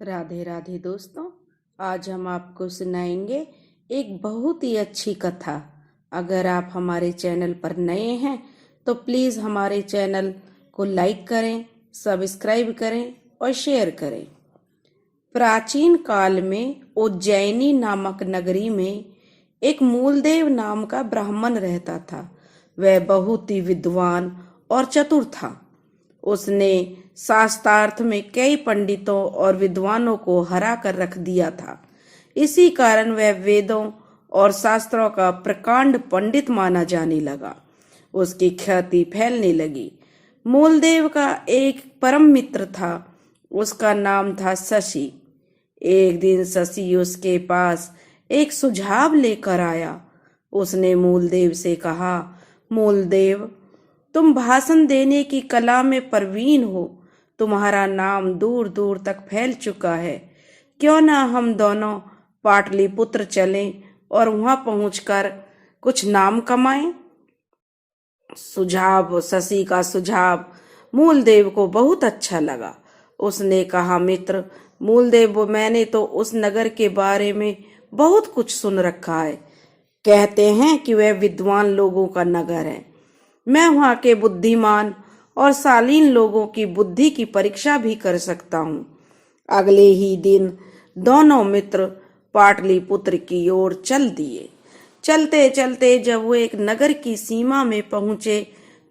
राधे राधे दोस्तों। आज हम आपको सुनाएंगे एक बहुत ही अच्छी कथा। अगर आप हमारे चैनल पर नए हैं तो प्लीज़ हमारे चैनल को लाइक करें, सब्सक्राइब करें और शेयर करें। प्राचीन काल में उज्जैनी नामक नगरी में एक मूलदेव नाम का ब्राह्मण रहता था। वह बहुत ही विद्वान और चतुर था। उसने शास्त्रार्थ में कई पंडितों और विद्वानों को हरा कर रख दिया था। इसी कारण वह वेदों और शास्त्रों का प्रकांड पंडित माना जाने लगा। उसकी ख्याति फैलने लगी। मूलदेव का एक परम मित्र था। उसका नाम था शशि। एक दिन शशि उसके पास एक सुझाव लेकर आया। उसने मूलदेव से कहा, मूलदेव, तुम भाषण देने की कला में प्रवीण हो। तुम्हारा नाम दूर दूर तक फैल चुका है। क्यों ना हम दोनों पाटलिपुत्र चलें और वहां पहुंचकर कुछ नाम कमाएं। शशि का सुझाव मूलदेव को बहुत अच्छा लगा। उसने कहा, मित्र मूलदेव, मैंने तो उस नगर के बारे में बहुत कुछ सुन रखा है। कहते हैं कि वह विद्वान लोगों का नगर है। मैं वहां के बुद्धिमान और शालीन लोगों की बुद्धि की परीक्षा भी कर सकता हूँ। अगले ही दिन दोनों मित्र पाटलिपुत्र की ओर चल दिए। चलते चलते जब वो एक नगर की सीमा में पहुंचे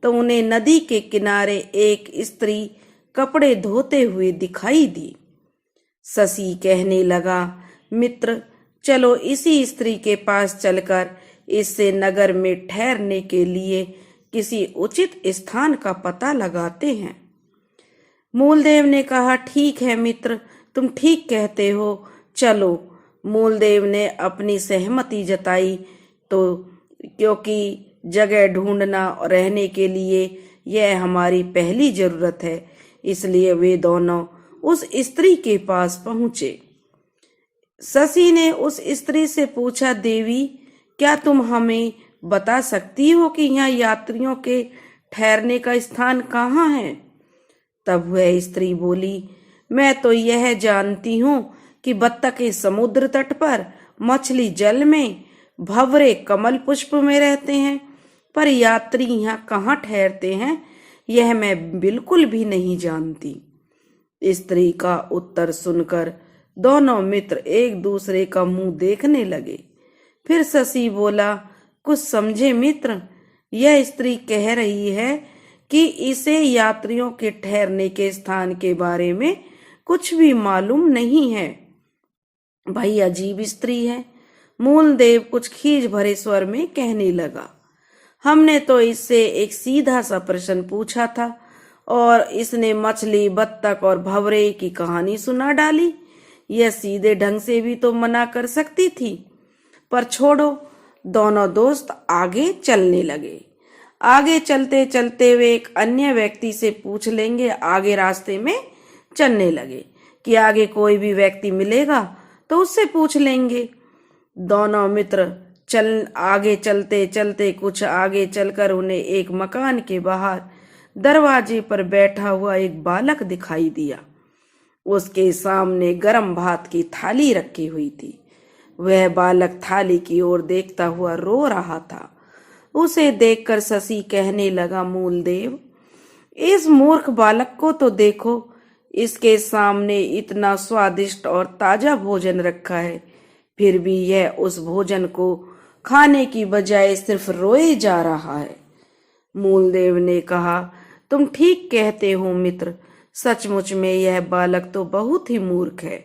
तो उन्हें नदी के किनारे एक स्त्री कपड़े धोते हुए दिखाई दी। शशि कहने लगा, मित्र चलो इसी स्त्री के पास चलकर इससे नगर में ठहरने के लिए किसी उचित स्थान का पता लगाते हैं। मूलदेव ने कहा, ठीक है मित्र, तुम ठीक कहते हो, चलो। मूलदेव ने अपनी सहमति जताई तो क्योंकि जगह ढूंढना और रहने के लिए यह हमारी पहली जरूरत है, इसलिए वे दोनों उस स्त्री के पास पहुंचे। शशि ने उस स्त्री से पूछा, देवी, क्या तुम हमें बता सकती हो कि यहाँ यात्रियों के ठहरने का स्थान कहाँ है? तब वह स्त्री बोली, मैं तो यह जानती हूँ कि बत्तखें समुद्र तट पर, मछली जल में, भंवरे कमल पुष्प में रहते हैं, पर यात्री यहाँ कहाँ ठहरते हैं यह मैं बिल्कुल भी नहीं जानती। स्त्री का उत्तर सुनकर दोनों मित्र एक दूसरे का मुंह देखने लगे। फिर शशि बोला, कुछ समझे मित्र, यह स्त्री कह रही है कि इसे यात्रियों के ठहरने के स्थान के बारे में कुछ भी मालूम नहीं है। भाई अजीब स्त्री है। मूलदेव कुछ खीज भरे स्वर में कहने लगा, हमने तो इससे एक सीधा सा प्रश्न पूछा था और इसने मछली, बत्तख और भंवरे की कहानी सुना डाली। यह सीधे ढंग से भी तो मना कर सकती थी, पर छोड़ो। दोनों दोस्त आगे चलने लगे। आगे चलते चलते वे एक अन्य व्यक्ति से पूछ लेंगे, आगे रास्ते में चलने लगे कि आगे कोई भी व्यक्ति मिलेगा तो उससे पूछ लेंगे। दोनों मित्र आगे चलते चलते कुछ आगे चलकर उन्हें एक मकान के बाहर दरवाजे पर बैठा हुआ एक बालक दिखाई दिया। उसके सामने गरम भात की थाली रखी हुई थी। वह बालक थाली की ओर देखता हुआ रो रहा था। उसे देखकर शशि कहने लगा, मूलदेव, इस मूर्ख बालक को तो देखो, इसके सामने इतना स्वादिष्ट और ताजा भोजन रखा है, फिर भी यह उस भोजन को खाने की बजाय सिर्फ रोए जा रहा है। मूलदेव ने कहा, तुम ठीक कहते हो मित्र, सचमुच में यह बालक तो बहुत ही मूर्ख है।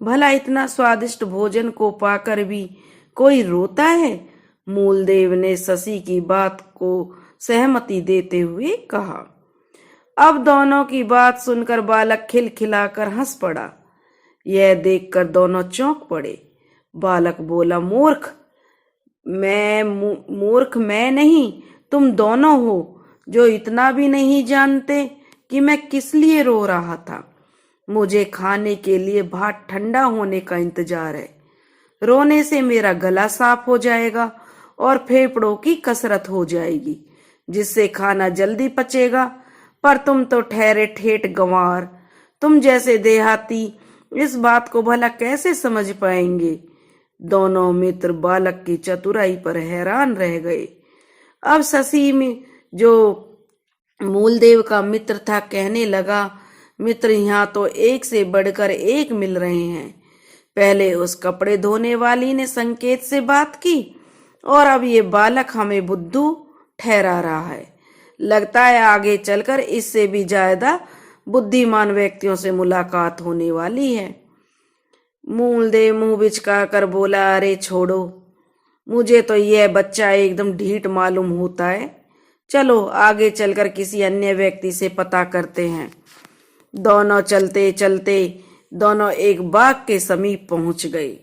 भला इतना स्वादिष्ट भोजन को पाकर भी कोई रोता है? मूलदेव ने शशि की बात को सहमति देते हुए कहा। अब दोनों की बात सुनकर बालक खिलखिलाकर हंस पड़ा। यह देखकर दोनों चौंक पड़े। बालक बोला, मूर्ख मैं नहीं, तुम दोनों हो जो इतना भी नहीं जानते कि मैं किस लिए रो रहा था। मुझे खाने के लिए भात ठंडा होने का इंतजार है। रोने से मेरा गला साफ हो जाएगा और फेफड़ों की कसरत हो जाएगी, जिससे खाना जल्दी पचेगा। पर तुम तो ठहरे ठेठ गंवार। तुम जैसे देहाती इस बात को भला कैसे समझ पाएंगे। दोनों मित्र बालक की चतुराई पर हैरान रह गए। अब शशि में जो मूलदेव का मित्र था कहने लगा, मित्र यहाँ तो एक से बढ़कर एक मिल रहे हैं। पहले उस कपड़े धोने वाली ने संकेत से बात की और अब ये बालक हमें बुद्धू ठहरा रहा है। लगता है आगे चलकर इससे भी ज्यादा बुद्धिमान व्यक्तियों से मुलाकात होने वाली है। मूलदेव मुंह बिचका कर बोला, अरे छोड़ो, मुझे तो यह बच्चा एकदम ढीठ मालूम होता है। चलो आगे चलकर किसी अन्य व्यक्ति से पता करते हैं। दोनों चलते चलते दोनों एक बाग के समीप पहुंच गए।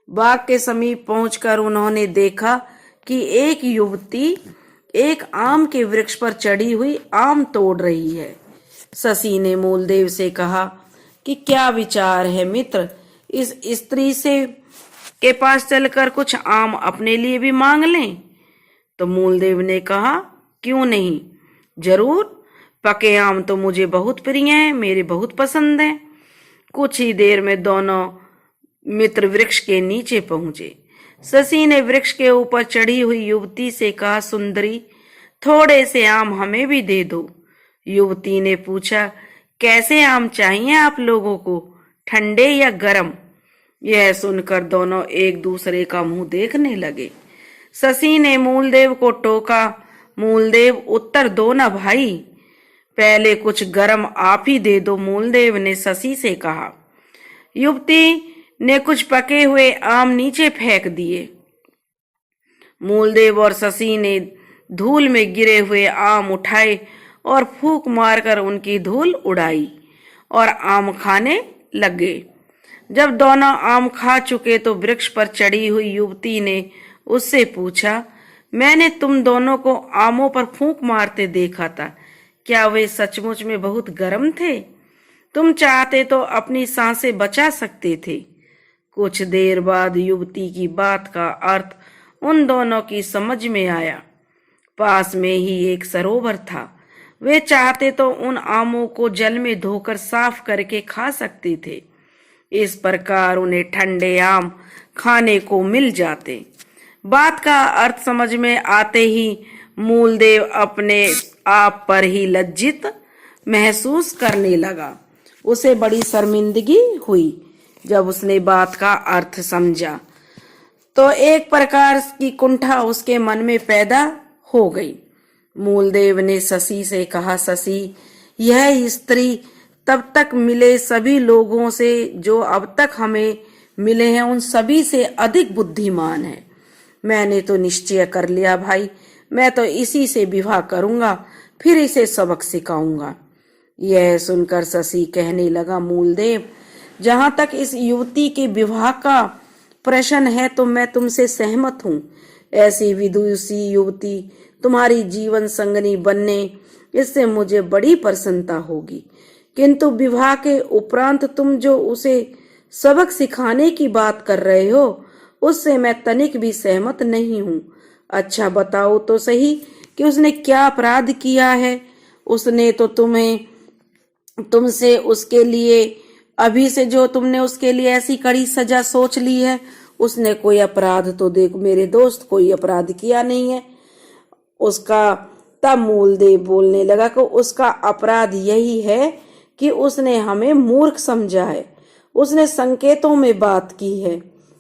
बाग के समीप पहुंचकर उन्होंने देखा कि एक युवती एक आम के वृक्ष पर चढ़ी हुई आम तोड़ रही है। शशि ने मूलदेव से कहा कि क्या विचार है मित्र, इस स्त्री से के पास चलकर कुछ आम अपने लिए भी मांग लें। तो मूलदेव ने कहा, क्यों नहीं, जरूर, पके आम तो मुझे बहुत प्रिय हैं, मेरे बहुत पसंद हैं। कुछ ही देर में दोनों मित्र वृक्ष के नीचे पहुंचे। शशि ने वृक्ष के ऊपर चढ़ी हुई युवती से कहा, सुंदरी, थोड़े से आम हमें भी दे दो। युवती ने पूछा, कैसे आम चाहिए आप लोगों को, ठंडे या गरम? यह सुनकर दोनों एक दूसरे का मुंह देखने लगे। शशि ने मूलदेव को टोका, मूलदेव, उत्तर दो ना भाई, पहले कुछ गरम आप ही दे दो, मूलदेव ने शशि से कहा। युवती ने कुछ पके हुए आम नीचे फेंक दिए। मूलदेव और शशि ने धूल में गिरे हुए आम उठाए और फूंक मारकर उनकी धूल उड़ाई और आम खाने लगे। जब दोनों आम खा चुके तो वृक्ष पर चढ़ी हुई युवती ने उससे पूछा, मैंने तुम दोनों को आमों पर फूंक मारते देखा था, क्या वे सचमुच में बहुत गर्म थे? तुम चाहते तो अपनी सांसें बचा सकते थे। कुछ देर बाद युवती की बात का अर्थ उन दोनों की समझ में आया। पास में ही एक सरोवर था। वे चाहते तो उन आमों को जल में धोकर साफ करके खा सकते थे। इस प्रकार उन्हें ठंडे आम खाने को मिल जाते। बात का अर्थ समझ में आते ही मूलदेव अपने आप पर ही लज्जित महसूस करने लगा। उसे बड़ी शर्मिंदगी हुई जब उसने बात का अर्थ समझा। तो एक प्रकार की कुंठा उसके मन में पैदा हो गई। मूलदेव ने शशि से कहा, शशि, यह स्त्री तब तक मिले सभी लोगों से जो अब तक हमें मिले हैं उन सभी से अधिक बुद्धिमान है। मैंने तो निश्चय कर लिया भाई, मैं तो इसी से विवाह करूंगा, फिर इसे सबक सिखाऊंगा। यह सुनकर शशि कहने लगा, मूलदेव, जहां तक इस युवती के विवाह का प्रश्न है तो मैं तुमसे सहमत हूँ। ऐसी विदुषी युवती तुम्हारी जीवन संगनी बनने इससे मुझे बड़ी प्रसन्नता होगी, किंतु विवाह के उपरांत तुम जो उसे सबक सिखाने की बात कर रहे हो उससे मैं तनिक भी सहमत नहीं हूँ। अच्छा बताओ तो सही कि उसने क्या अपराध किया है। उसने तो तुमसे उसके लिए अभी से जो तुमने उसके लिए ऐसी कड़ी सजा सोच ली है, उसने कोई अपराध तो देख मेरे दोस्त कोई अपराध किया नहीं है उसका। तब मूलदेव बोलने लगा कि उसका अपराध यही है कि उसने हमें मूर्ख समझा है। उसने संकेतों में बात की है।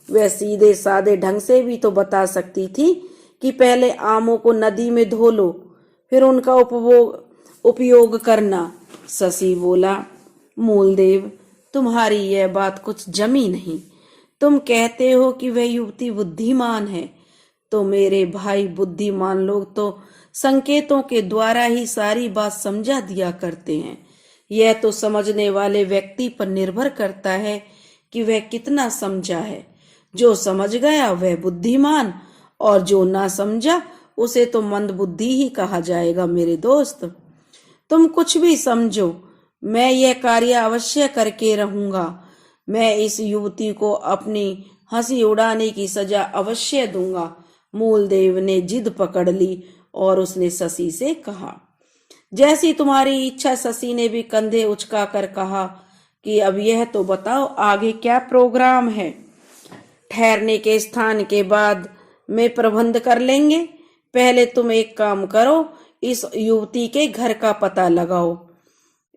वह सीधे सादे ढंग से भी तो बता सकती थी कि पहले आमों को नदी में धो लो, फिर उनका उपयोग करना। शशि बोला, मूलदेव, तुम्हारी यह बात कुछ जमी नहीं। तुम कहते हो कि वह युवती बुद्धिमान है, तो मेरे भाई बुद्धिमान लोग तो संकेतों के द्वारा ही सारी बात समझा दिया करते हैं। यह तो समझने वाले व्यक्ति पर निर्भर करता है कि वह कितना समझा है। जो समझ गया वह बुद्धिमान, और जो ना समझा उसे तो मंदबुद्धि ही कहा जाएगा। मेरे दोस्त, तुम कुछ भी समझो, मैं यह कार्य अवश्य करके रहूंगा। मैं इस युवती को अपनी हंसी उड़ाने की सजा अवश्य दूंगा। मूलदेव ने जिद पकड़ ली और उसने शशि से कहा, जैसी तुम्हारी इच्छा। शशि ने भी कंधे उचका कर कहा, कि अब यह तो बताओ आगे क्या प्रोग्राम है। ठहरने के स्थान के बाद में प्रबंध कर लेंगे, पहले तुम एक काम करो, इस युवती के घर का पता लगाओ।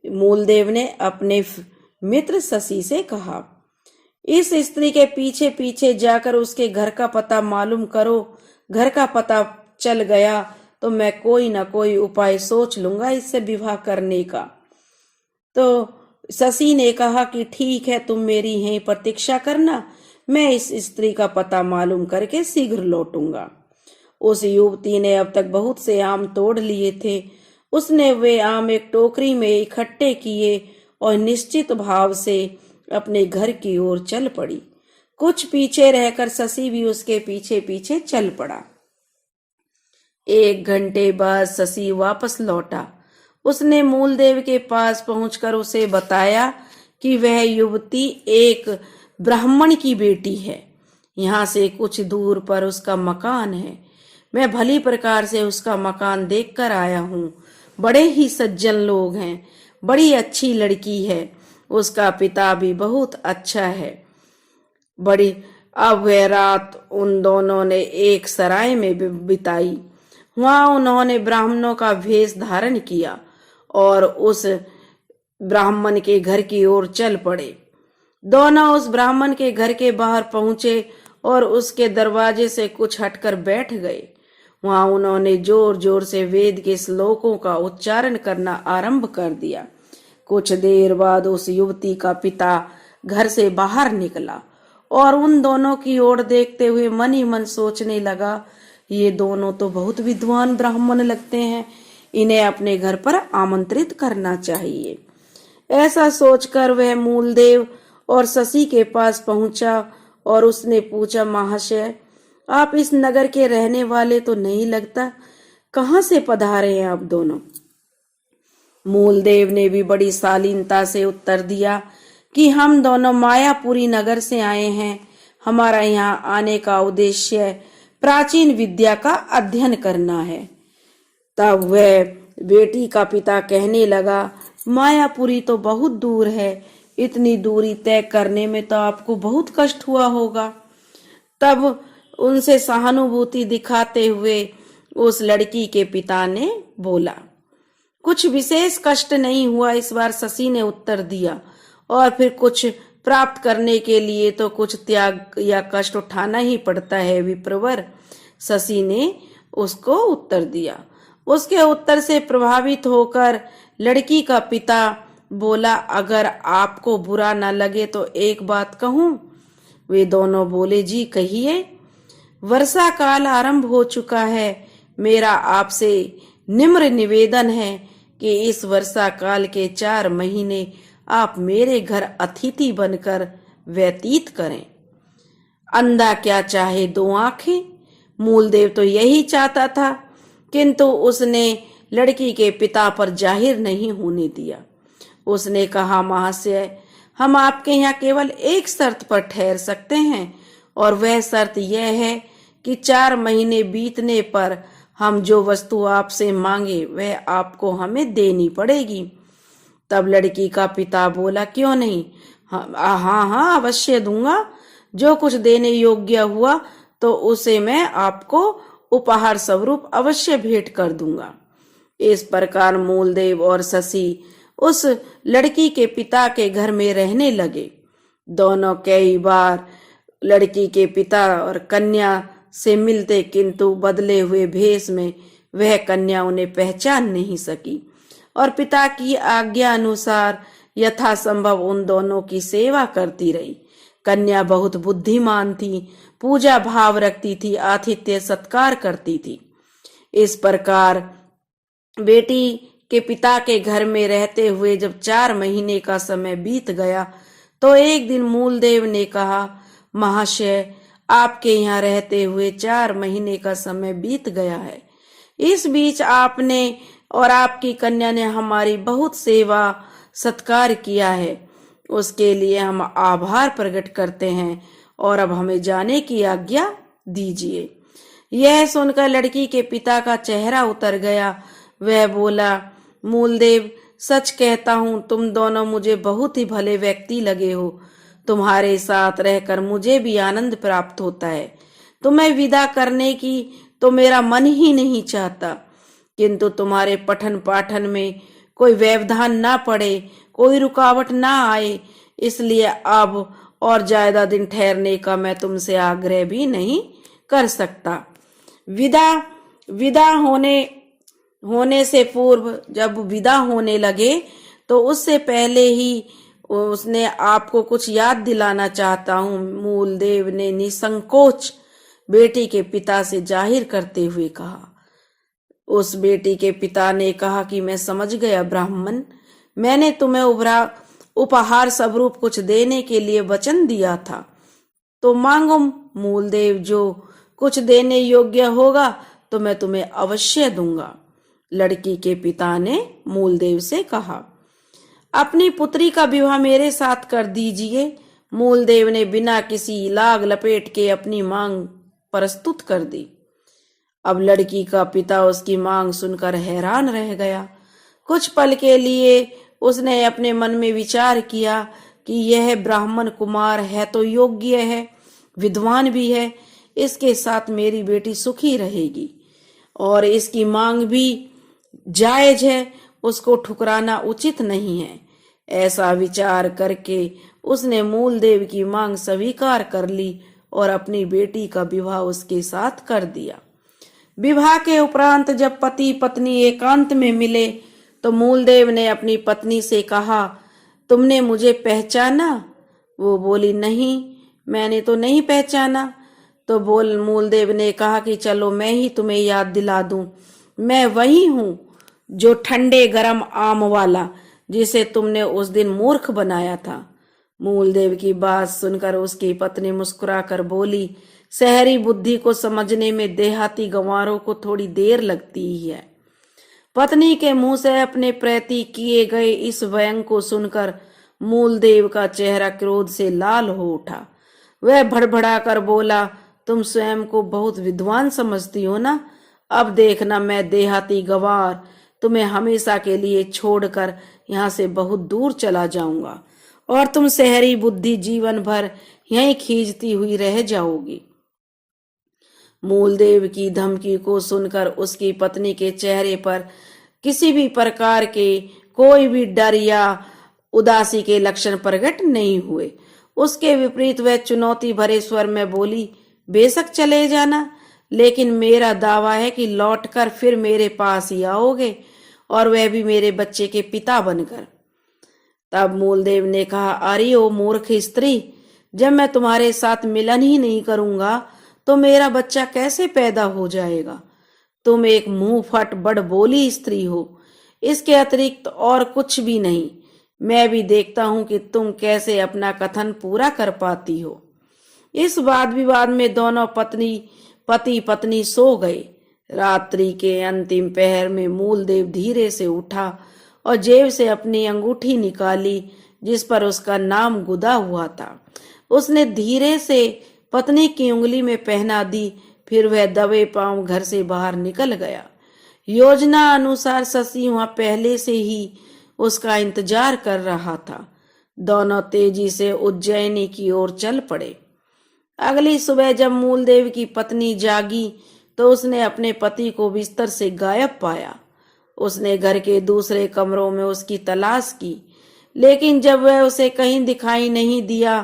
मूलदेव ने अपने मित्र शशि से कहा, इस स्त्री के पीछे पीछे जाकर उसके घर का पता मालूम करो। घर का पता चल गया तो मैं कोई ना कोई उपाय सोच लूंगा इससे विवाह करने का। तो शशि ने कहा कि ठीक है, तुम मेरी यहीं प्रतीक्षा करना, मैं इस स्त्री का पता मालूम करके शीघ्र लौटूंगा। उस युवती ने अब तक बहुत से आम तोड़ लिए थे। उसने वे आम एक टोकरी में इकट्ठे किए और निश्चित भाव से अपने घर की ओर चल पड़ी। कुछ पीछे रहकर शशि भी उसके पीछे पीछे चल पड़ा। 1 घंटे बाद शशि वापस लौटा। उसने मूलदेव के पास पहुंचकर उसे बताया कि वह युवती एक ब्राह्मण की बेटी है। यहाँ से कुछ दूर पर उसका मकान है। मैं भली प्रकार से उसका मकान देखकर आया हूँ। बड़े ही सज्जन लोग हैं, बड़ी अच्छी लड़की है, उसका पिता भी बहुत अच्छा है। बड़ी अब वह रात उन दोनों ने एक सराय में बिताई। वहां उन्होंने ब्राह्मणों का वेश धारण किया और उस ब्राह्मण के घर की ओर चल पड़े। दोनों उस ब्राह्मण के घर के बाहर पहुंचे और उसके दरवाजे से कुछ हटकर बैठ गए। वहां उन्होंने जोर जोर से वेद के श्लोकों का उच्चारण करना आरंभ कर दिया। कुछ देर बाद उस युवती का पिता घर से बाहर निकला और उन दोनों की ओर देखते हुए मन ही मन सोचने लगा, ये दोनों तो बहुत विद्वान ब्राह्मण लगते हैं, इन्हें अपने घर पर आमंत्रित करना चाहिए। ऐसा सोचकर वह मूलदेव और शशि के पास पहुंचा और उसने पूछा, महाशय, आप इस नगर के रहने वाले तो नहीं लगता, कहाँ से पधारे हैं आप दोनों? मूलदेव ने भी बड़ी शालीनता से उत्तर दिया कि हम दोनों मायापुरी नगर से आए हैं। हमारा यहाँ आने का उद्देश्य प्राचीन विद्या का अध्ययन करना है। तब वह बेटी का पिता कहने लगा, मायापुरी तो बहुत दूर है, इतनी दूरी तय करने में तो आपको बहुत कष्ट हुआ होगा। तब उनसे सहानुभूति दिखाते हुए उस लड़की के पिता ने बोला, कुछ विशेष कष्ट नहीं हुआ, इस बार शशि ने उत्तर दिया। और फिर कुछ प्राप्त करने के लिए तो कुछ त्याग या कष्ट उठाना ही पड़ता है विप्रवर, शशि ने उसको उत्तर दिया। उसके उत्तर से प्रभावित होकर लड़की का पिता बोला, अगर आपको बुरा न लगे तो एक बात कहूं? वे दोनों बोले, जी कहिए। वर्षा काल आरंभ हो चुका है, मेरा आपसे निम्र निवेदन है कि इस वर्षा काल के 4 महीने आप मेरे घर अतिथि बनकर व्यतीत करें। अंधा क्या चाहे 2 आंखें, मूलदेव तो यही चाहता था, किंतु उसने लड़की के पिता पर जाहिर नहीं होने दिया। उसने कहा, महाशय, हम आपके यहाँ केवल एक शर्त पर ठहर सकते हैं और वह शर्त यह है कि 4 महीने बीतने पर हम जो वस्तु आपसे मांगे वह आपको हमें देनी पड़ेगी। तब लड़की का पिता बोला, क्यों नहीं, हाँ हाँ अवश्य दूंगा। जो कुछ देने योग्य हुआ तो उसे मैं आपको उपहार स्वरूप अवश्य भेंट कर दूंगा। इस प्रकार मूलदेव और शशि उस लड़की के पिता के घर में रहने लगे। दोनों कई बार लड़की के पिता और कन्या से मिलते, किंतु बदले हुए भेष में वह कन्या उन्हें पहचान नहीं सकी और पिता की आज्ञा अनुसार यथासंभव उन दोनों की सेवा करती रही। कन्या बहुत बुद्धिमान थी, पूजा भाव रखती थी, आतिथ्य सत्कार करती थी। इस प्रकार बेटी के पिता के घर में रहते हुए जब 4 महीने का समय बीत गया तो एक दिन मूलदेव ने कहा, महाशय, आपके यहाँ रहते हुए 4 महीने का समय बीत गया है। इस बीच आपने और आपकी कन्या ने हमारी बहुत सेवा सत्कार किया है, उसके लिए हम आभार प्रकट करते हैं और अब हमें जाने की आज्ञा दीजिए। यह सुनकर लड़की के पिता का चेहरा उतर गया। वह बोला, मूलदेव, सच कहता हूँ तुम दोनों मुझे बहुत ही भले व्यक्ति लगे हो। तुम्हारे साथ रहकर मुझे भी आनंद प्राप्त होता है। तुम्हें विदा करने की तो मेरा मन ही नहीं चाहता, किंतु तुम्हारे पठन पाठन में कोई व्यवधान ना पड़े, कोई रुकावट ना आए, इसलिए अब और ज्यादा दिन ठहरने का मैं तुमसे आग्रह भी नहीं कर सकता। विदा विदा होने से पूर्व जब विदा होने लगे तो उससे पहले ही उसने आपको कुछ याद दिलाना चाहता हूँ, मूलदेव ने निसंकोच बेटी के पिता से जाहिर करते हुए कहा। उस बेटी के पिता ने कहा कि मैं समझ गया ब्राह्मण, मैंने तुम्हें उपहार स्वरूप कुछ देने के लिए वचन दिया था, तो मांगो मूलदेव, जो कुछ देने योग्य होगा तो मैं तुम्हें अवश्य दूंगा। लड़की के पिता ने मूलदेव से कहा, अपनी पुत्री का विवाह मेरे साथ कर दीजिए। मूलदेव ने बिना किसी लाग लपेट के अपनी मांग प्रस्तुत कर दी। अब लड़की का पिता उसकी मांग सुनकर हैरान रह गया। कुछ पल के लिए उसने अपने मन में विचार किया कि यह ब्राह्मण कुमार है तो योग्य है, विद्वान भी है, इसके साथ मेरी बेटी सुखी रहेगी और इसकी मांग भी जायज है, उसको ठुकराना उचित नहीं है। ऐसा विचार करके उसने मूलदेव की मांग स्वीकार कर ली और अपनी बेटी का विवाह उसके साथ कर दिया। विवाह के उपरांत जब पति पत्नी एकांत में मिले तो मूलदेव ने अपनी पत्नी से कहा, तुमने मुझे पहचाना? वो बोली, नहीं, मैंने तो नहीं पहचाना। तो मूलदेव ने कहा कि चलो मैं ही तुम्हें याद दिला दूं, मैं वही हूं जो ठंडे गरम आम वाला जिसे तुमने उस दिन मूर्ख बनाया था। मूलदेव की बात सुनकर उसकी पत्नी मुस्कुराकर बोली, शहरी बुद्धि को समझने में देहाती गंवारों को थोड़ी देर लगती ही है। पत्नी के मुंह से अपने प्रति किए गए इस व्यंग को सुनकर मूलदेव का चेहरा क्रोध से लाल हो उठा। वह भड़बड़ा कर बोला, तुम स्वयं को बहुत विद्वान समझती हो ना? अब देखना, मैं देहाती गंवार तुम्हें हमेशा के लिए छोड़कर यहाँ से बहुत दूर चला जाऊंगा और तुम शहरी बुद्धि जीवन भर यहीं खींचती हुई रह जाओगी। मूलदेव की धमकी को सुनकर उसकी पत्नी के चेहरे पर किसी भी प्रकार के कोई भी डर या उदासी के लक्षण प्रकट नहीं हुए। उसके विपरीत वह चुनौती भरे स्वर में बोली, बेशक चले जाना, लेकिन मेरा दावा है कि लौटकर फिर मेरे पास ही आओगे और वह भी मेरे बच्चे के पिता बनकर। तब मूलदेव ने कहा, अरे ओ मूर्ख स्त्री, जब मैं तुम्हारे साथ मिलन ही नहीं करूंगा तो मेरा बच्चा कैसे पैदा हो जाएगा? तुम एक मुंह फट बड़बोली स्त्री हो, इसके अतिरिक्त और कुछ भी नहीं। मैं भी देखता हूं कि तुम कैसे अपना कथन पूरा कर पाती हो। इस वाद विवाद में दोनों पति पत्नी सो गए। रात्रि के अंतिम पहर में मूलदेव धीरे से उठा और जेब से अपनी अंगूठी निकाली जिस पर उसका नाम गुदा हुआ था। उसने धीरे से पत्नी की उंगली में पहना दी, फिर वह दबे पांव घर से बाहर निकल गया। योजना अनुसार शशि वहां पहले से ही उसका इंतजार कर रहा था। दोनों तेजी से उज्जैनी की ओर चल पड़े। अगली सुबह जब मूलदेव की पत्नी जागी तो उसने अपने पति को बिस्तर से गायब पाया। उसने घर के दूसरे कमरों में उसकी तलाश की, लेकिन जब वह उसे कहीं दिखाई नहीं दिया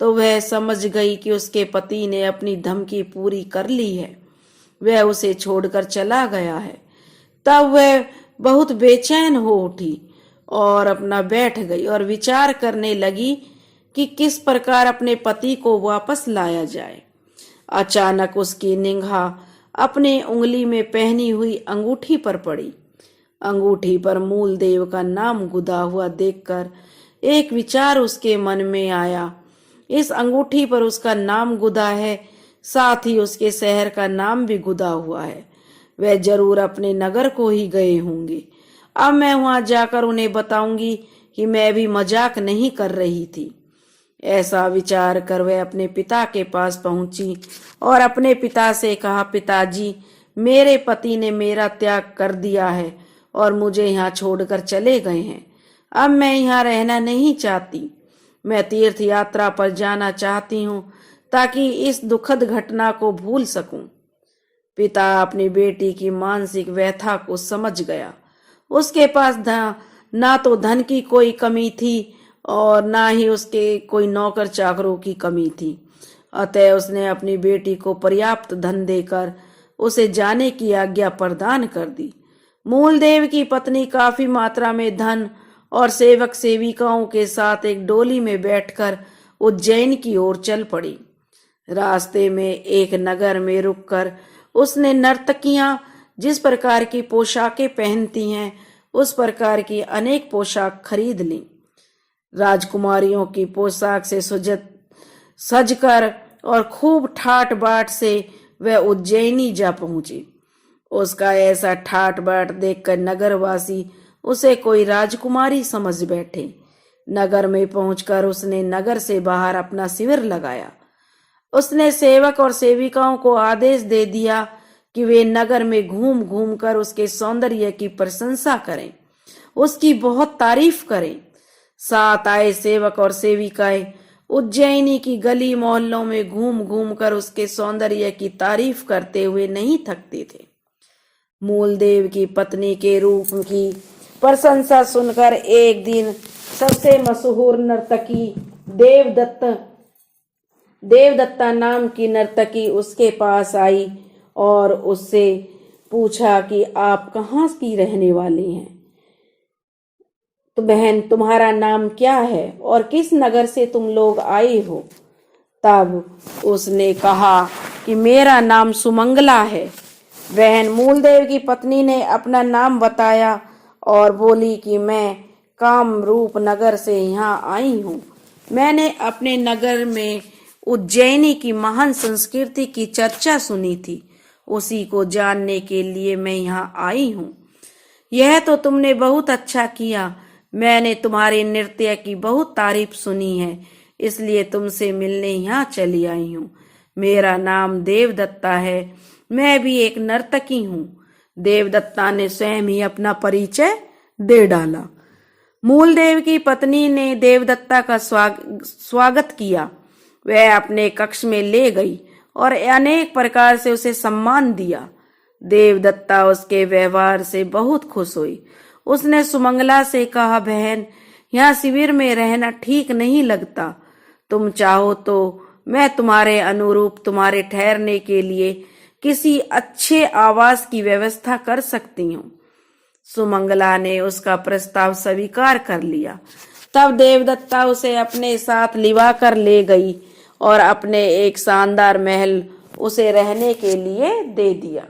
तो वह समझ गई कि उसके पति ने अपनी धमकी पूरी कर ली है, वह उसे छोड़कर चला गया है। तब वह बहुत बेचैन हो उठी और अपना बैठ गई और विचार करने लगी कि किस प्रकार अपने पति को वापस लाया जाए। अचानक उसकी निगाह अपने उंगली में पहनी हुई अंगूठी पर पड़ी। अंगूठी पर मूलदेव का नाम गुदा हुआ देखकर एक विचार उसके मन में आया। इस अंगूठी पर उसका नाम गुदा है, साथ ही उसके शहर का नाम भी गुदा हुआ है। वह जरूर अपने नगर को ही गए होंगे। अब मैं वहां जाकर उन्हें बताऊंगी कि मैं भी मजाक नहीं कर रही थी। ऐसा विचार कर वह अपने पिता के पास पहुंची और अपने पिता से कहा, पिताजी, मेरे पति ने मेरा त्याग कर दिया है और मुझे यहाँ छोड़कर चले गए हैं। अब मैं यहाँ रहना नहीं चाहती। मैं तीर्थ यात्रा पर जाना चाहती हूँ ताकि इस दुखद घटना को भूल सकूं। पिता अपनी बेटी की मानसिक व्यथा को समझ गया। उसके पास ना तो धन की कोई कमी थी और ना ही उसके कोई नौकर चाकरों की कमी थी। अतः उसने अपनी बेटी को पर्याप्त धन देकर उसे जाने की आज्ञा प्रदान कर दी। मूलदेव की पत्नी काफी मात्रा में धन और सेवक सेविकाओं के साथ एक डोली में बैठकर उज्जैन की ओर चल पड़ी। रास्ते में एक नगर में रुककर उसने नर्तकियां जिस प्रकार की पोशाकें पहनती हैं उस प्रकार की अनेक पोशाक खरीद ली। राजकुमारियों की पोशाक से सजकर और खूब ठाट बाट से वह उज्जैनी जा पहुंची। उसका ऐसा ठाट बाट देखकर नगरवासी उसे कोई राजकुमारी समझ बैठे। नगर में पहुंचकर उसने नगर से बाहर अपना शिविर लगाया। उसने सेवक और सेविकाओं को आदेश दे दिया कि वे नगर में घूम घूम कर उसके सौंदर्य की प्रशंसा करें, उसकी बहुत तारीफ करें। साथ आए सेवक और सेविकाएं उज्जैनी की गली मोहल्लों में घूम घूम कर उसके सौंदर्य की तारीफ करते हुए नहीं थकते थे। मूलदेव की पत्नी के रूप की प्रशंसा सुनकर एक दिन सबसे मशहूर नर्तकी देवदत्ता नाम की नर्तकी उसके पास आई और उससे पूछा कि आप कहाँ की रहने वाली हैं? तो बहन, तुम्हारा नाम क्या है और किस नगर से तुम लोग आए हो? तब उसने कहा कि मेरा नाम सुमंगला है। बहन मूलदेव की पत्नी ने अपना नाम बताया और बोली कि मैं कामरूप नगर से यहाँ आई हूँ। मैंने अपने नगर में उज्जैनी की महान संस्कृति की चर्चा सुनी थी, उसी को जानने के लिए मैं यहाँ आई हूँ। यह तो तुमने बहुत अच्छा किया। मैंने तुम्हारे नृत्य की बहुत तारीफ सुनी है, इसलिए तुमसे मिलने यहाँ चली आई हूँ। मेरा नाम देवदत्ता है, मैं भी एक नर्तकी हूँ। देवदत्ता ने स्वयं ही अपना परिचय दे डाला। मूलदेव की पत्नी ने देवदत्ता का स्वागत किया। वह अपने कक्ष में ले गई और अनेक प्रकार से उसे सम्मान दिया। देवदत्ता उसके व्यवहार से बहुत खुश हुई। उसने सुमंगला से कहा, बहन, यहाँ शिविर में रहना ठीक नहीं लगता। तुम चाहो तो मैं तुम्हारे अनुरूप तुम्हारे ठहरने के लिए किसी अच्छे आवास की व्यवस्था कर सकती हूँ। सुमंगला ने उसका प्रस्ताव स्वीकार कर लिया। तब देवदत्ता उसे अपने साथ लिवा कर ले गई और अपने एक शानदार महल उसे रहने के लिए दे दिया।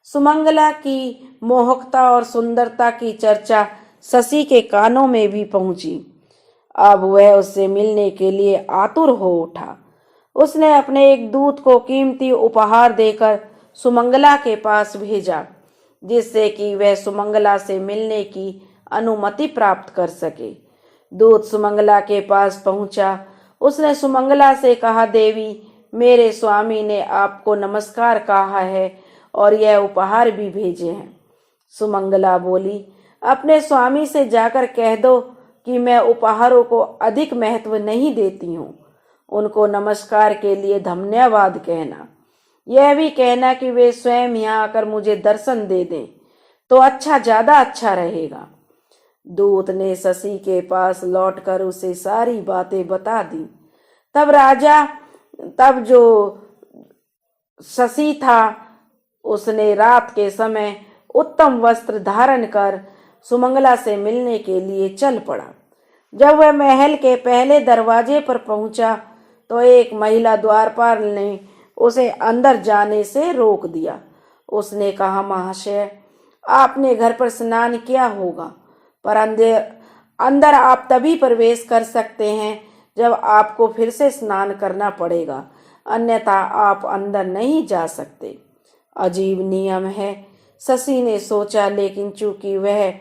सुमंगला की मोहकता और सुंदरता की चर्चा शशि के कानों में भी पहुंची। अब वह उससे मिलने के लिए आतुर हो उठा। उसने अपने एक दूत को कीमती उपहार देकर सुमंगला के पास भेजा, जिससे कि वह सुमंगला से मिलने की अनुमति प्राप्त कर सके। दूत सुमंगला के पास पहुंचा। उसने सुमंगला से कहा, देवी, मेरे स्वामी ने आपको नमस्कार कहा है और यह उपहार भी भेजे हैं। सुमंगला बोली, अपने स्वामी से जाकर कह दो कि मैं उपहारों को अधिक महत्व नहीं देती हूँ। उनको नमस्कार के लिए धन्यवाद कहना। यह भी कहना कि वे स्वयं यहाँ आकर मुझे दर्शन दे दें तो ज्यादा अच्छा रहेगा। दूत ने शशि के पास लौटकर उसे सारी बातें बता दी। तब जो शशि था उसने रात के समय उत्तम वस्त्र धारण कर सुमंगला से मिलने के लिए चल पड़ा। जब वह महल के पहले दरवाजे पर पहुंचा तो एक महिला द्वारपाल ने उसे अंदर जाने से रोक दिया। उसने कहा, महाशय, आपने घर पर स्नान किया होगा, पर अंदर आप तभी प्रवेश कर सकते हैं जब आपको फिर से स्नान करना पड़ेगा, अन्यथा आप अंदर नहीं जा सकते। अजीब नियम है, शशि ने सोचा, लेकिन चूंकि वह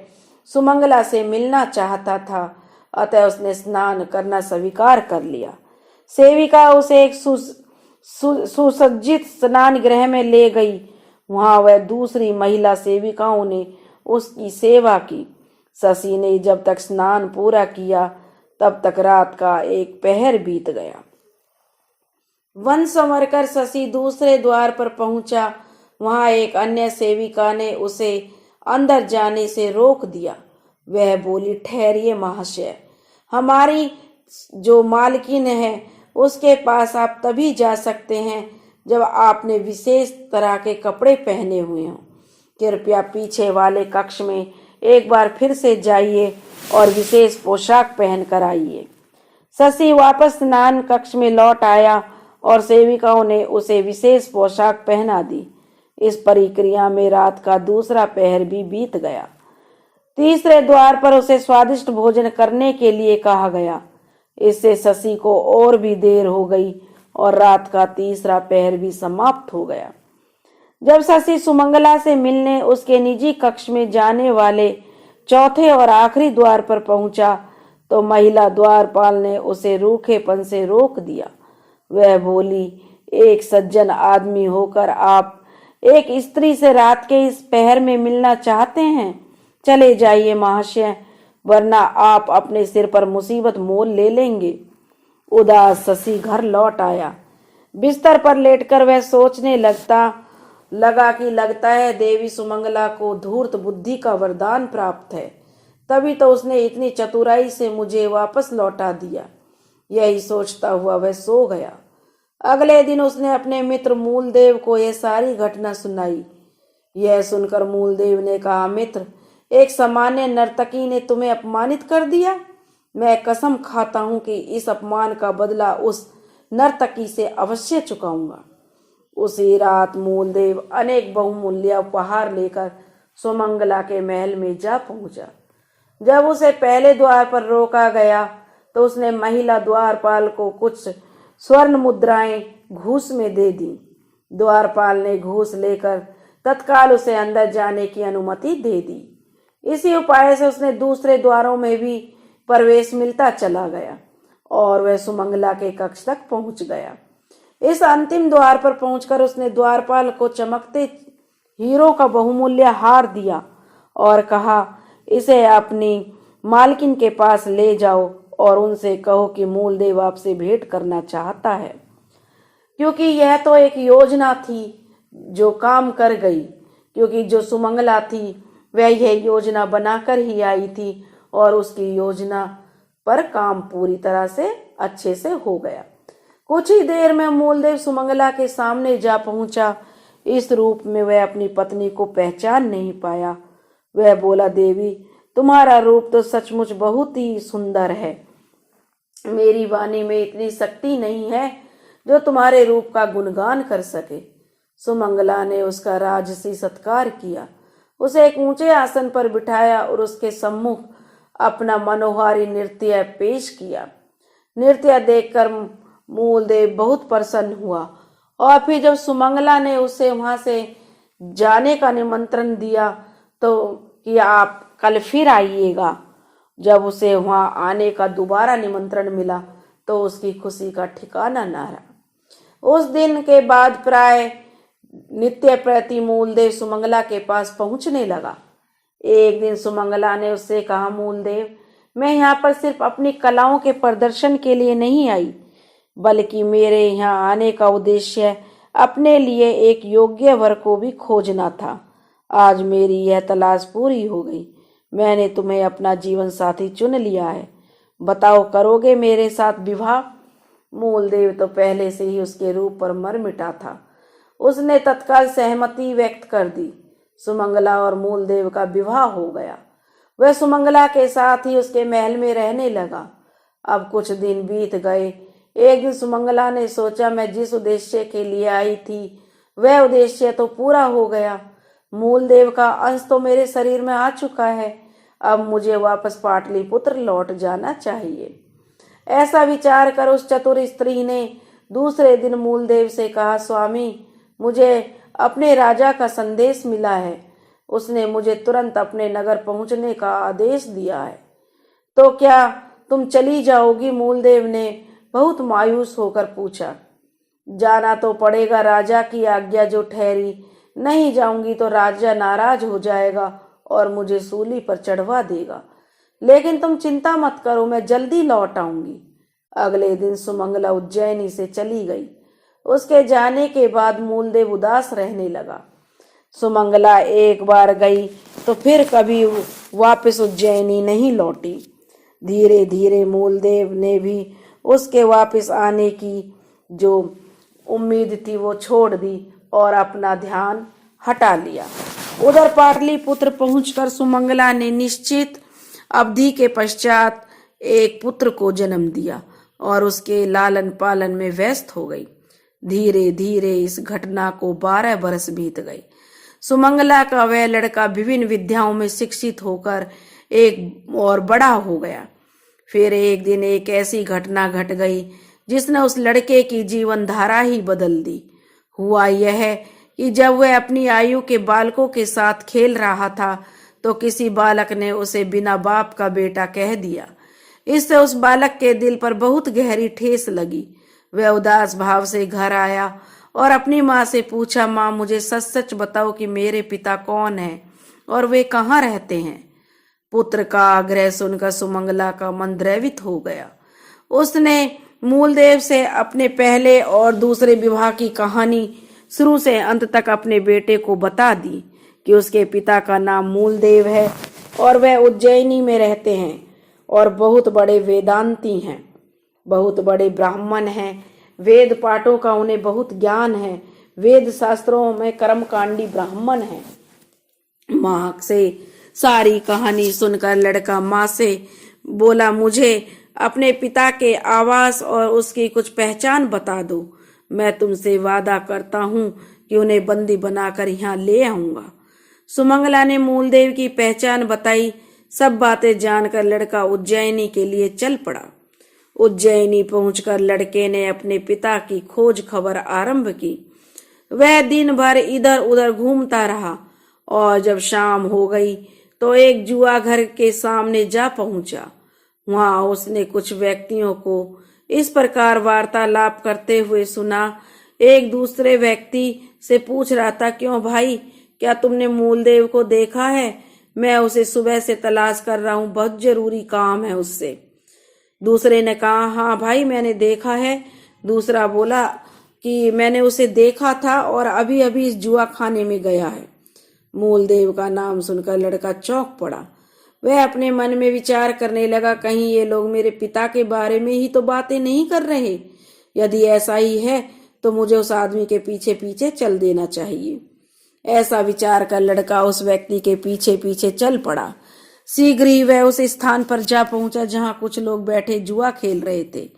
सुमंगला से मिलना चाहता था अतः उसने स्नान करना स्वीकार कर लिया। सेविका उसे एक सुसज्जित स्नान गृह में ले गई। वहां वह दूसरी महिला सेविकाओं ने उसकी सेवा की। शशि ने जब तक स्नान पूरा किया तब तक रात का एक पहर बीत गया। वन संवर कर शशि दूसरे द्वार पर पहुंचा। वहां एक अन्य सेविका ने उसे अंदर जाने से रोक दिया। वह बोली, ठहरिए महाशय, हमारी जो मालकिन है उसके पास आप तभी जा सकते हैं जब आपने विशेष तरह के कपड़े पहने हुए हों। कृपया पीछे वाले कक्ष में एक बार फिर से जाइए और विशेष पोशाक पहन कर आइए। शशि वापस स्नान कक्ष में लौट आया और सेविकाओं ने उसे विशेष पोशाक पहना दी। इस प्रक्रिया में रात का दूसरा पहर भी बीत गया। तीसरे द्वार पर उसे स्वादिष्ट भोजन करने के लिए कहा गया। इससे शशि को और भी देर हो गई और रात का तीसरा पहर भी समाप्त हो गया। जब शशि सुमंगला से मिलने उसके निजी कक्ष में जाने वाले चौथे और आखिरी द्वार पर पहुंचा तो महिला द्वारपाल ने उसे रूखेपन से रोक दिया। वह बोली, एक सज्जन आदमी होकर आप एक स्त्री से रात के इस पहर में मिलना चाहते हैं? चले जाइए महाशय, वरना आप अपने सिर पर मुसीबत मोल ले लेंगे। उदास शशि घर लौट आया। बिस्तर पर लेटकर वह सोचने लगा कि लगता है देवी सुमंगला को धूर्त बुद्धि का वरदान प्राप्त है, तभी तो उसने इतनी चतुराई से मुझे वापस लौटा दिया। यही सोचता हुआ वह सो गया। अगले दिन उसने अपने मित्र मूलदेव को यह सारी घटना सुनाई। यह सुनकर मूलदेव ने कहा, मित्र, एक सामान्य नर्तकी ने तुम्हें अपमानित कर दिया। मैं कसम खाता हूं कि इस अपमान का बदला उस नर्तकी से अवश्य चुकाऊंगा। उसी रात मूलदेव अनेक बहुमूल्य उपहार लेकर सुमंगला के महल में जा पहुंचा। जब उसे पहले द्वार पर रोका गया तो उसने महिला द्वारपाल को कुछ स्वर्ण मुद्राएं घूस में दे दी। द्वारपाल ने घूस लेकर तत्काल उसे अंदर जाने की अनुमति दे दी। इसी उपाय से उसने दूसरे द्वारों में भी प्रवेश मिलता चला गया और वह सुमंगला के कक्ष तक पहुंच गया। इस अंतिम द्वार पर पहुंचकर उसने द्वारपाल को चमकते हीरो का बहुमूल्य हार दिया और कहा, इसे अपनी मालकिन के पास ले जाओ और उनसे कहो कि मूलदेव आपसे भेंट करना चाहता है। क्योंकि यह तो एक योजना थी जो काम कर गई, क्योंकि जो सुमंगला थी वह यह योजना बनाकर ही आई थी और उसकी योजना पर काम पूरी तरह से अच्छे से हो गया। कुछ ही देर में मूलदेव सुमंगला के सामने जा पहुंचा। इस रूप में वह अपनी पत्नी को पहचान नहीं पाया। वह बोला, देवी, तुम्हारा रूप तो सचमुच बहुत ही सुंदर है। मेरी वाणी में इतनी शक्ति नहीं है जो तुम्हारे रूप का गुणगान कर सके। सुमंगला ने उसका राजसी सत्कार किया, उसे एक ऊंचे आसन पर बिठाया और उसके सम्मुख अपना मनोहारी नृत्य पेश किया। नृत्य देखकर मूलदेव बहुत प्रसन्न हुआ और फिर जब सुमंगला ने उसे वहां से जाने का निमंत्रण दिया तो कि आप कल फिर आइएगा। जब उसे वहां आने का दोबारा निमंत्रण मिला तो उसकी खुशी का ठिकाना न रहा। उस दिन के बाद प्राय नित्य प्रति मूलदेव सुमंगला के पास पहुंचने लगा। एक दिन सुमंगला ने उससे कहा, मूलदेव, मैं यहाँ पर सिर्फ अपनी कलाओं के प्रदर्शन के लिए नहीं आई, बल्कि मेरे यहाँ आने का उद्देश्य अपने लिए एक योग्य वर को भी खोजना था। आज मेरी यह तलाश पूरी हो गई। मैंने तुम्हें अपना जीवन साथी चुन लिया है। बताओ, करोगे मेरे साथ विवाह? मूलदेव तो पहले से ही उसके रूप पर मर मिटा था। उसने तत्काल सहमति व्यक्त कर दी। सुमंगला और मूलदेव का विवाह हो गया। वह सुमंगला के साथ ही उसके महल में रहने लगा। अब कुछ दिन बीत गए। एक दिन सुमंगला ने सोचा, मैं जिस उद्देश्य के लिए आई थी वह उद्देश्य तो पूरा हो गया। मूलदेव का अंश तो मेरे शरीर में आ चुका है। अब मुझे वापस पाटलिपुत्र लौट जाना चाहिए। ऐसा विचार कर उस चतुर स्त्री ने दूसरे दिन मूलदेव से कहा, स्वामी, मुझे अपने राजा का संदेश मिला है। उसने मुझे तुरंत अपने नगर पहुंचने का आदेश दिया है। तो क्या तुम चली जाओगी? मूलदेव ने बहुत मायूस होकर पूछा। जाना तो पड़ेगा, राजा की आज्ञा जो ठहरी। नहीं जाऊंगी तो राजा नाराज हो जाएगा और मुझे सूली पर चढ़वा देगा। लेकिन तुम चिंता मत करो, मैं जल्दी लौट आऊंगी। अगले दिन सुमंगला उज्जैनी से चली गई। उसके जाने के बाद मूलदेव उदास रहने लगा। सुमंगला एक बार गई तो फिर कभी वापस उज्जैनी नहीं लौटी। धीरे धीरे मूलदेव ने भी उसके वापस आने की जो उम्मीद थी वो छोड़ दी और अपना ध्यान हटा लिया। उधर पाटलिपुत्र पहुंचकर सुमंगला ने निश्चित अवधि के पश्चात एक पुत्र को जन्म दिया और उसके लालन पालन में व्यस्त हो गई। धीरे धीरे इस घटना को 12 बरस बीत गए। सुमंगला का वह लड़का विभिन्न विद्याओं में शिक्षित होकर एक और बड़ा हो गया। फिर एक दिन एक ऐसी घटना घट गई जिसने उस लड़के की जीवन धारा ही बदल दी। हुआ यह कि जब वह अपनी आयु के बालकों के साथ खेल रहा था तो किसी बालक ने उसे बिना बाप का बेटा कह दिया। इससे उस बालक के दिल पर बहुत गहरी ठेस लगी। वह उदास भाव से घर आया और अपनी माँ से पूछा, माँ मुझे सच सच बताओ कि मेरे पिता कौन हैं और वे कहाँ रहते हैं। पुत्र का आग्रह सुनकर सुमंगला का मन द्रवित हो गया। उसने मूलदेव से अपने पहले और दूसरे विवाह की कहानी शुरू से अंत तक अपने बेटे को बता दी कि उसके पिता का नाम मूलदेव है और वह उज्जैनी में रहते हैं और बहुत बड़े वेदांती हैं, बहुत बड़े ब्राह्मण हैं। वेद पाठों का उन्हें बहुत ज्ञान है। वेद शास्त्रों में कर्मकांडी ब्राह्मण हैं। माँ से सारी कहानी सुनकर लड़का माँ से बोला, मुझे अपने पिता के आवास और उसकी कुछ पहचान बता दो। मैं तुमसे वादा करता हूँ कि उन्हें बंदी बनाकर यहाँ ले आऊंगा। सुमंगला ने मूलदेव की पहचान बताई। सब बातें जानकर लड़का उज्जैनी के लिए चल पड़ा। उज्जैनी पहुंचकर लड़के ने अपने पिता की खोज खबर आरंभ की। वह दिन भर इधर उधर घूमता रहा और जब शाम हो गई तो एक जुआ घर के सामने जा पहुंचा। वहां उसने कुछ व्यक्तियों को इस प्रकार वार्तालाप करते हुए सुना। एक दूसरे व्यक्ति से पूछ रहा था, क्यों भाई, क्या तुमने मूलदेव को देखा है? मैं उसे सुबह से तलाश कर रहा हूँ, बहुत जरूरी काम है उससे। दूसरे ने कहा, हाँ भाई मैंने देखा है। दूसरा बोला कि मैंने उसे देखा था और अभी अभी इस जुआ खाने में गया है। मूलदेव का नाम सुनकर लड़का चौंक पड़ा। वह अपने मन में विचार करने लगा, कहीं ये लोग मेरे पिता के बारे में ही तो बातें नहीं कर रहे। यदि ऐसा ही है तो मुझे उस आदमी के पीछे पीछे चल देना चाहिए। ऐसा विचार कर लड़का उस व्यक्ति के पीछे पीछे चल पड़ा। शीघ्र ही वह उस स्थान पर जा पहुंचा जहां कुछ लोग बैठे जुआ खेल रहे थे।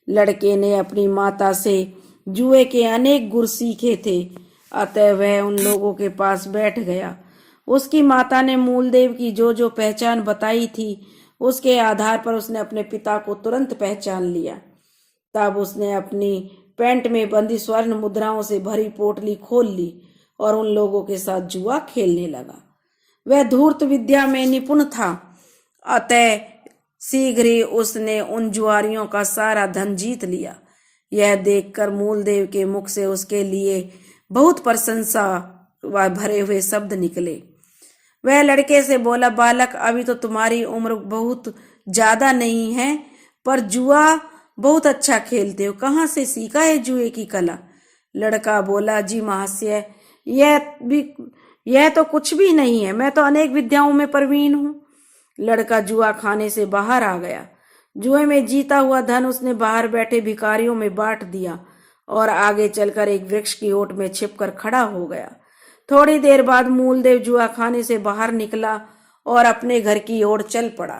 लड़के ने अपनी माता से जुए के अनेक गुर सीखे थे, अतः वह उन लोगों के पास बैठ गया। उसकी माता ने मूलदेव की जो जो पहचान बताई थी उसके आधार पर उसने अपने पिता को तुरंत पहचान लिया। तब उसने अपनी पैंट में बंदी स्वर्ण मुद्राओं से भरी पोटली खोल ली और उन लोगों के साथ जुआ खेलने लगा। वह धूर्त विद्या में निपुण था, अतः शीघ्र ही उसने उन जुआरियों का सारा धन जीत लिया। यह देखकर मूलदेव के मुख से उसके लिए बहुत प्रशंसा व भरे हुए शब्द निकले। वह लड़के से बोला, बालक अभी तो तुम्हारी उम्र बहुत ज्यादा नहीं है, पर जुआ बहुत अच्छा खेलते हो। कहाँ से सीखा है जुए की कला? लड़का बोला, जी महाशय यह तो कुछ भी नहीं है, मैं तो अनेक विद्याओं में प्रवीण हूँ। लड़का जुआ खाने से बाहर आ गया। जुए में जीता हुआ धन उसने बाहर बैठे भिखारियों में बांट दिया और आगे चलकर एक वृक्ष की ओट में छिपकर खड़ा हो गया। थोड़ी देर बाद मूलदेव जुआ खाने से बाहर निकला और अपने घर की ओर चल पड़ा।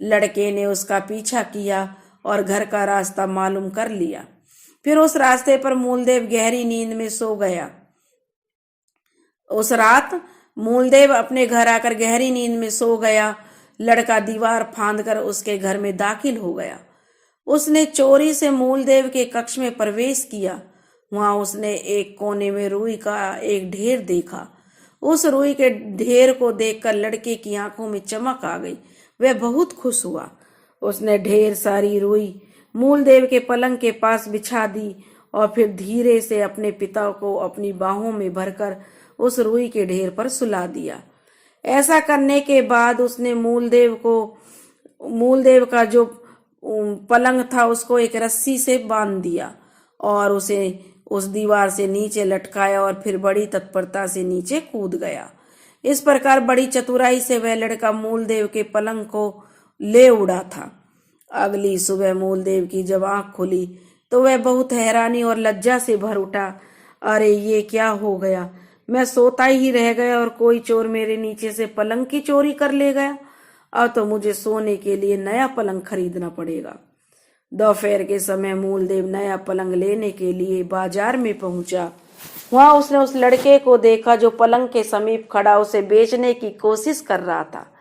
लड़के ने उसका पीछा किया और घर का रास्ता मालूम कर लिया। फिर उस रास्ते पर मूलदेव गहरी नींद में सो गया। उस रात मूलदेव अपने घर आकर गहरी नींद में सो गया। लड़का दीवार फांदकर उसके घर में दाखिल हो गया। उसने चोरी से मूलदेव के कक्ष में प्रवेश किया। वहां उसने एक कोने में रुई का एक ढेर देखा। उस रुई के ढेर को देखकर लड़के की आंखों में चमक आ गई। वह बहुत खुश हुआ। उसने ढेर सारी रुई मूलदेव के पलंग के पास बिछा दी और फिर धीरे से अपने पिता को अपनी बाहों में भरकर उस रुई के ढेर पर सुला दिया। ऐसा करने के बाद उसने मूलदेव का जो पलंग था उसको एक रस्सी से बांध दिया और उसे उस दीवार से नीचे लटकाया और फिर बड़ी तत्परता से नीचे कूद गया। इस प्रकार बड़ी चतुराई से वह लड़का मूलदेव के पलंग को ले उड़ा था। अगली सुबह मूलदेव की जब आंख खुली तो वह बहुत हैरानी और लज्जा से भर उठा। अरे ये क्या हो गया, मैं सोता ही रह गया और कोई चोर मेरे नीचे से पलंग की चोरी कर ले गया। अब तो मुझे सोने के लिए नया पलंग खरीदना पड़ेगा। दोपहर के समय मूलदेव नया पलंग लेने के लिए बाजार में पहुंचा। वहां उसने उस लड़के को देखा जो पलंग के समीप खड़ा उसे बेचने की कोशिश कर रहा था।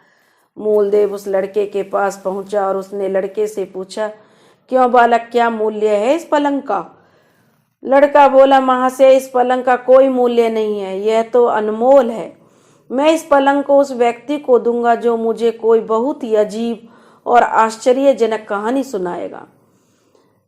मूलदेव उस लड़के के पास पहुंचा और उसने लड़के से पूछा, क्यों बालक, क्या मूल्य है इस पलंग का? लड़का बोला, महाशय इस पलंग का कोई मूल्य नहीं है, यह तो अनमोल है। मैं इस पलंग को उस व्यक्ति को दूंगा जो मुझे कोई बहुत ही अजीब और आश्चर्यजनक कहानी सुनाएगा।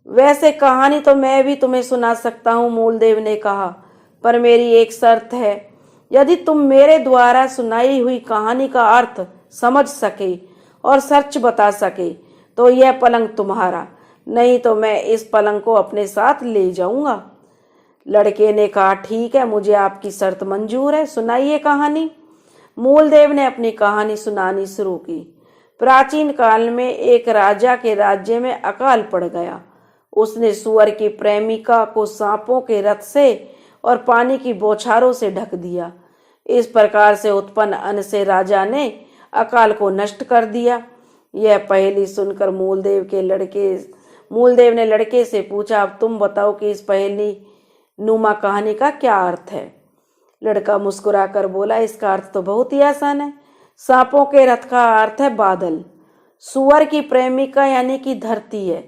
वैसे कहानी तो मैं भी तुम्हें सुना सकता हूँ, मूलदेव ने कहा, पर मेरी एक शर्त है। यदि तुम मेरे द्वारा सुनाई हुई कहानी का अर्थ समझ सके और सच बता सके तो यह पलंग तुम्हारा, नहीं तो मैं इस पलंग को अपने साथ ले जाऊंगा। लड़के ने कहा, ठीक है, मुझे आपकी शर्त मंजूर है, सुनाइए कहानी। मूलदेव ने अपनी कहानी सुनानी शुरू की। प्राचीन काल में एक राजा के राज्य में अकाल पड़ गया। उसने सुअर की प्रेमिका को सांपों के रथ से और पानी की बौछारों से ढक दिया। इस प्रकार से उत्पन्न अन्न से राजा ने अकाल को नष्ट कर दिया। यह पहेली सुनकर मूलदेव ने लड़के से पूछा, अब तुम बताओ कि इस पहेली नुमा कहानी का क्या अर्थ है? लड़का मुस्कुराकर बोला, इसका अर्थ तो बहुत ही आसान है। सांपों के रथ का अर्थ है बादल। सुअर की प्रेमिका यानी कि धरती है,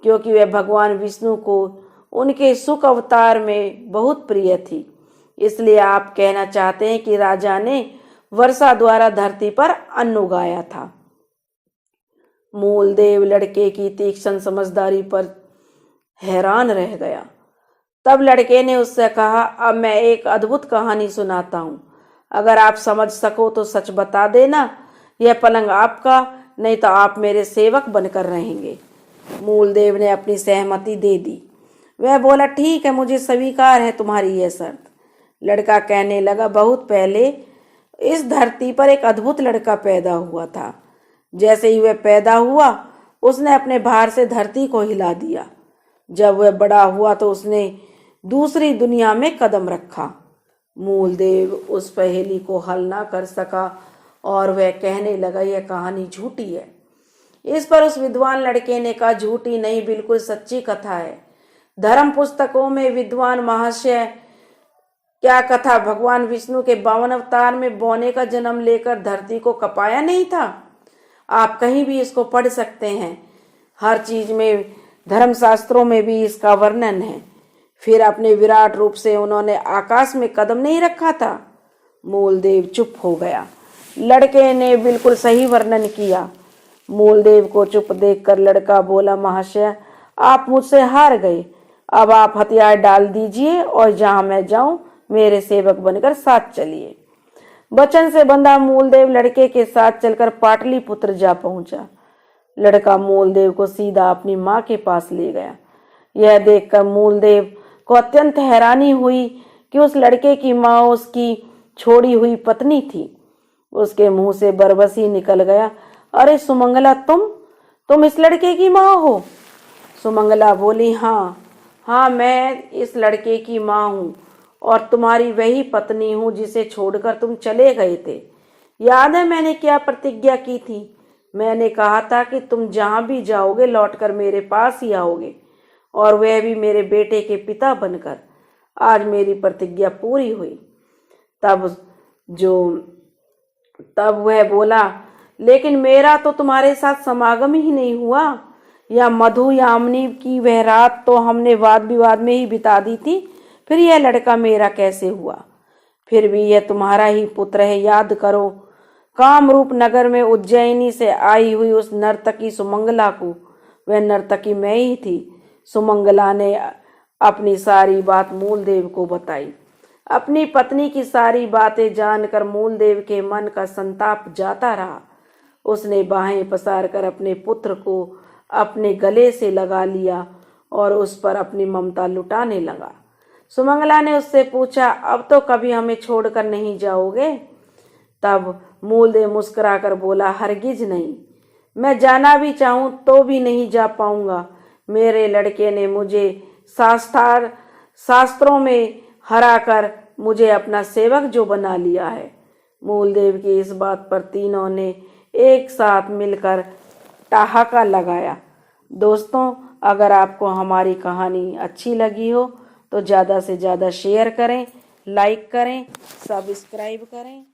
क्योंकि वह भगवान विष्णु को उनके सुख अवतार में बहुत प्रिय थी। इसलिए आप कहना चाहते हैं कि राजा ने वर्षा द्वारा धरती पर अन्न उगाया था। मूलदेव लड़के की तीक्ष्ण समझदारी पर हैरान रह गया। तब लड़के ने उससे कहा, अब मैं एक अद्भुत कहानी सुनाता हूँ, अगर आप समझ सको तो सच बता देना। यह पलंग आपका, नहीं तो आप मेरे सेवक बनकर रहेंगे। मूलदेव ने अपनी सहमति दे दी। वह बोला, ठीक है, मुझे स्वीकार है तुम्हारी यह शर्त। लड़का कहने लगा, बहुत पहले इस धरती पर एक अद्भुत लड़का पैदा हुआ था। जैसे ही वह पैदा हुआ उसने अपने भार से धरती को हिला दिया। जब वह बड़ा हुआ तो उसने दूसरी दुनिया में कदम रखा। मूलदेव उस पहेली को हल ना कर सका और वह कहने लगा, यह कहानी झूठी है। इस पर उस विद्वान लड़के ने कहा, झूठी नहीं, बिल्कुल सच्ची कथा है। धर्म पुस्तकों में विद्वान महाशय क्या कथा भगवान विष्णु के 52 अवतार में बौने का जन्म लेकर धरती को कपाया नहीं था? आप कहीं भी इसको पढ़ सकते हैं। हर चीज में, धर्मशास्त्रों में भी इसका वर्णन है। फिर अपने विराट रूप से उन्होंने आकाश में कदम नहीं रखा था। मूलदेव चुप हो गया। लड़के ने बिल्कुल सही वर्णन किया। मूलदेव को चुप देखकर लड़का बोला, महाशय आप मुझसे हार गए। अब आप हथियार डाल दीजिए और जहां मैं जाऊं मेरे सेवक बनकर साथ चलिए। वचन से बंधा मूलदेव लड़के के साथ चलकर पाटलिपुत्र जा पहुंचा। लड़का मूलदेव को सीधा अपनी माँ के पास ले गया। यह देखकर मूलदेव को अत्यंत हैरानी हुई कि उस लड़के की माँ उसकी छोड़ी हुई पत्नी थी। उसके मुंह से बरबसी निकल गया, अरे सुमंगला, तुम इस लड़के की माँ हो? सुमंगला बोली, हाँ, मैं इस लड़के की माँ हूँ और तुम्हारी वही पत्नी हूँ जिसे छोड़कर तुम चले गए थे। याद है मैंने क्या प्रतिज्ञा की थी? मैंने कहा था कि तुम जहां भी जाओगे लौटकर मेरे पास ही आओगे, और वह भी मेरे बेटे के पिता बनकर। आज मेरी प्रतिज्ञा पूरी हुई। तब वह बोला, लेकिन मेरा तो तुम्हारे साथ समागम ही नहीं हुआ। या मधु यामिनी की वह रात तो हमने वाद विवाद में ही बिता दी थी, फिर यह लड़का मेरा कैसे हुआ? फिर भी यह तुम्हारा ही पुत्र है, याद करो। कामरूप नगर में उज्जैनी से आई हुई उस नर्तकी सुमंगला को, वह नर्तकी मैं ही थी। सुमंगला ने अपनी सारी बात मूलदेव को बताई। अपनी पत्नी की सारी बातें जानकर मूलदेव के मन का संताप जाता रहा। उसने बाहें पसार कर अपने पुत्र को अपने गले से लगा लिया और उस पर अपनी ममता लुटाने लगा। सुमंगला ने उससे पूछा, अब तो कभी हमें छोड़कर नहीं जाओगे? तब मूलदेव मुस्कुराकर बोला, हरगिज नहीं। मैं जाना भी चाहूं तो भी नहीं जा पाऊंगा। मेरे लड़के ने मुझे शास्त्रों में हराकर मुझे अपना सेवक जो बना लिया है। मूलदेव की इस बात पर तीनों ने एक साथ मिलकर ठहाका लगाया। दोस्तों, अगर आपको हमारी कहानी अच्छी लगी हो तो ज़्यादा से ज़्यादा शेयर करें, लाइक करें, सब्सक्राइब करें।